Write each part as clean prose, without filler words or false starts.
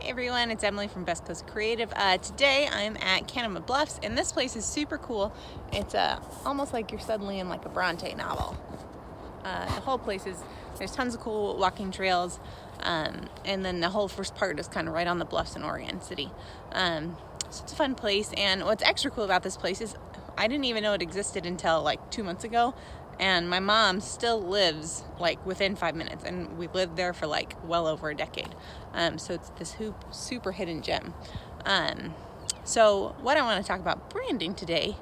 everyone, it's Emily from Best Coast Creative. Today I'm at Canada Bluffs, and this place is super cool. It's almost like you're suddenly in like a Bronte novel. The whole place there's tons of cool walking trails, and then the whole first part is kind of right on the bluffs in Oregon City. So it's a fun place, and what's extra cool about this place is I didn't even know it existed until like 2 months ago. And my mom still lives like within 5 minutes, and we lived there for like well over a decade. So it's this super hidden gem. So what I want to talk about branding today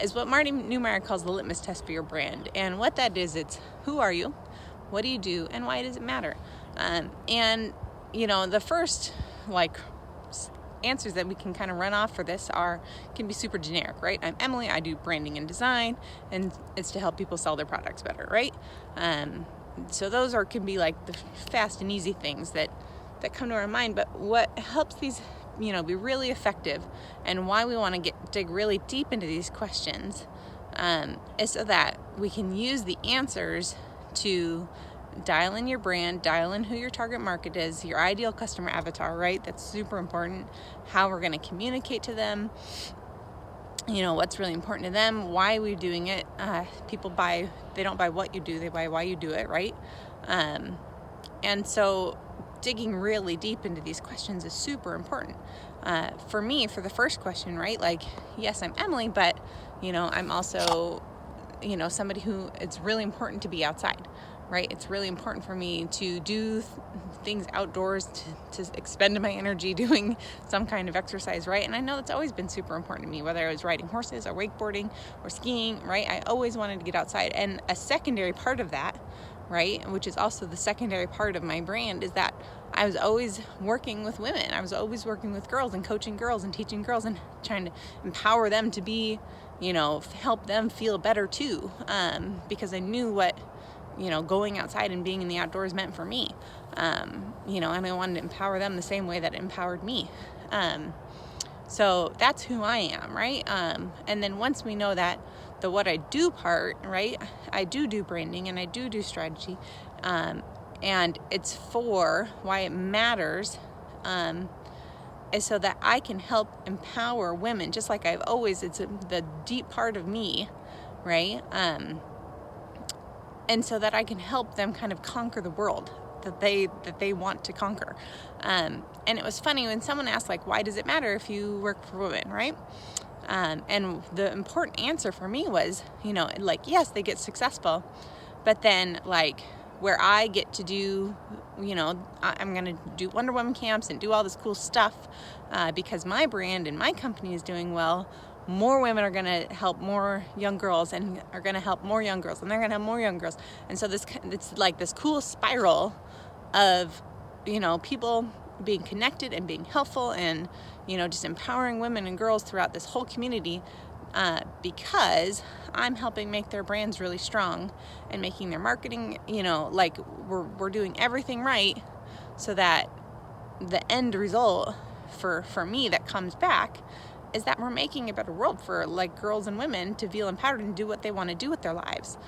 is what Marty Newmeyer calls the litmus test for your brand. And what that is, it's who are you, what do you do, and why does it matter? And you know, the first like answers that we can kind of run off for this can be super generic, right? I'm Emily, I do branding and design, and it's to help people sell their products better, right? So those can be like the fast and easy things that come to our mind. But what helps these be really effective, and why we want to dig really deep into these questions is so that we can use the answers to dial in your brand, dial in who your target market is, your ideal customer avatar, right? That's super important. How we're going to communicate to them, what's really important to them, why we're doing it. People they don't buy what you do, they buy why you do it, right? And so digging really deep into these questions is super important. For me, for the first question, right? Like, yes, I'm Emily, but, I'm also, somebody who it's really important to be outside, right? It's really important for me to do things outdoors, to expend my energy doing some kind of exercise, right? And I know that's always been super important to me, whether I was riding horses or wakeboarding or skiing, right? I always wanted to get outside. And a secondary part of that, right, which is also the secondary part of my brand, is that I was always working with women. I was always working with girls and coaching girls and teaching girls and trying to empower them to be, help them feel better too, because I knew what going outside and being in the outdoors meant for me, and I wanted to empower them the same way that it empowered me. So that's who I am, right? And then once we know that, the what I do part, right? I do branding and I do strategy, and it's for why it matters, is so that I can help empower women, just like I've always. It's the deep part of me, right? And so that I can help them kind of conquer the world that they want to conquer. And it was funny when someone asked, like, why does it matter if you work for women, right? And the important answer for me was, like, yes, they get successful, but then like where I get to do, I'm going to do Wonder Woman camps and do all this cool stuff because my brand and my company is doing well. More women are going to help more young girls, and are going to help more young girls, and they're going to have more young girls. And so it's like this cool spiral of, people being connected and being helpful, and, just empowering women and girls throughout this whole community, because I'm helping make their brands really strong and making their marketing, like we're doing everything right, so that the end result for me that comes back is that we're making a better world for like girls and women to feel empowered and do what they want to do with their lives.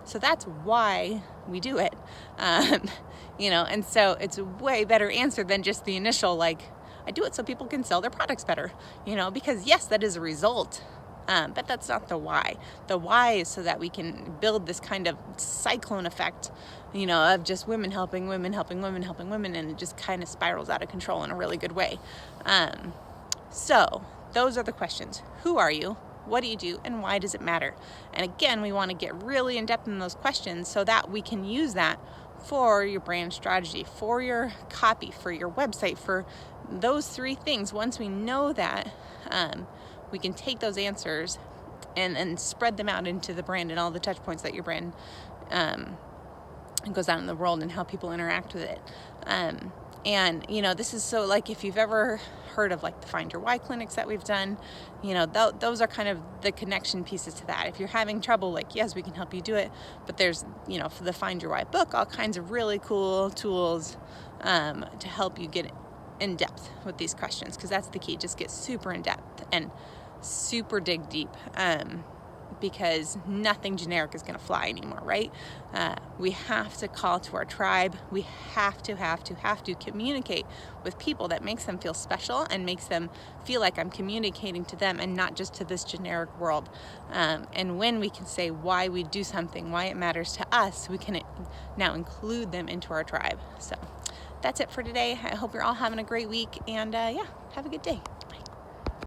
So that's why we do it. And so it's a way better answer than just the initial, like, I do it so people can sell their products better, because yes, that is a result. But that's not the why. The why is so that we can build this kind of cyclone effect, of just women helping women, helping women, helping women, and it just kind of spirals out of control in a really good way. So those are the questions. Who are you? What do you do? And why does it matter? And again, we want to get really in depth in those questions so that we can use that for your brand strategy, for your copy, for your website, for those three things. Once we know that, we can take those answers and spread them out into the brand and all the touch points that your brand goes out in the world and how people interact with it. And, this is so, like, if you've ever heard of like the Find Your Why clinics that we've done, those are kind of the connection pieces to that. If you're having trouble, like, yes, we can help you do it, but there's, for the Find Your Why book, all kinds of really cool tools to help you get in depth with these questions, because that's the key. Just get super in depth and super dig deep. because nothing generic is going to fly anymore, right? We have to call to our tribe. We have to communicate with people that makes them feel special and makes them feel like I'm communicating to them and not just to this generic world. And when we can say why we do something, why it matters to us, we can now include them into our tribe. So that's it for today. I hope you're all having a great week, and yeah, have a good day.